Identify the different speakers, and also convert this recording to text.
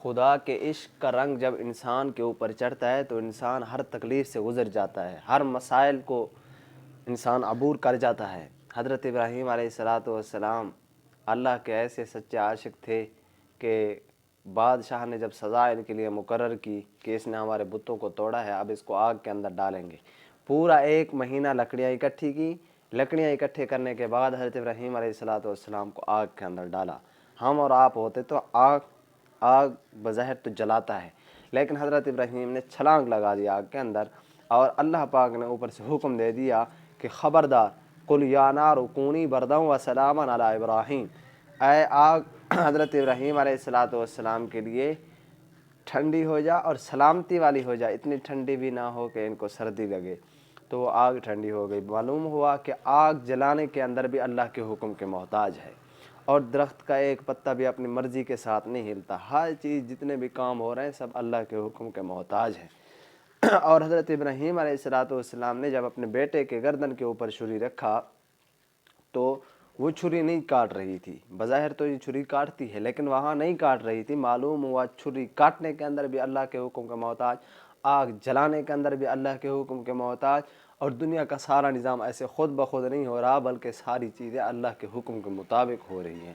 Speaker 1: خدا کے عشق کا رنگ جب انسان کے اوپر چڑھتا ہے تو انسان ہر تکلیف سے گزر جاتا ہے، ہر مسائل کو انسان عبور کر جاتا ہے۔ حضرت ابراہیم علیہ السلام اللہ کے ایسے سچے عاشق تھے کہ بادشاہ نے جب سزا ان کے لیے مقرر کی کہ اس نے ہمارے بتوں کو توڑا ہے، اب اس کو آگ کے اندر ڈالیں گے، پورا 1 مہینہ لکڑیاں اکٹھی کی، لکڑیاں اکٹھے کرنے کے بعد حضرت ابراہیم علیہ السلام کو آگ کے اندر ڈالا۔ ہم اور آپ ہوتے تو آگ بظاہر تو جلاتا ہے، لیکن حضرت ابراہیم نے چھلانگ لگا دی آگ کے اندر، اور اللہ پاک نے اوپر سے حکم دے دیا کہ خبردار، قل یا نار کونی بردا و سلاما علی ابراہیم، اے آگ حضرت ابراہیم علیہ السلام کے لیے ٹھنڈی ہو جا اور سلامتی والی ہو جا، اتنی ٹھنڈی بھی نہ ہو کہ ان کو سردی لگے۔ تو وہ آگ ٹھنڈی ہو گئی۔ معلوم ہوا کہ آگ جلانے کے اندر بھی اللہ کے حکم کے محتاج ہے، اور درخت کا ایک پتہ بھی اپنی مرضی کے ساتھ نہیں ہلتا، ہر چیز جتنے بھی کام ہو رہے ہیں سب اللہ کے حکم کے محتاج ہیں۔ اور حضرت ابراہیم علیہ السلام نے جب اپنے بیٹے کے گردن کے اوپر چھری رکھا تو وہ چھری نہیں کاٹ رہی تھی، بظاہر تو یہ چھری کاٹتی ہے لیکن وہاں نہیں کاٹ رہی تھی، معلوم ہوا چھری کاٹنے کے اندر بھی اللہ کے حکم کا محتاج، آگ جلانے کے اندر بھی اللہ کے حکم کے محتاج، اور دنیا کا سارا نظام ایسے خود بخود نہیں ہو رہا بلکہ ساری چیزیں اللہ کے حکم کے مطابق ہو رہی ہیں۔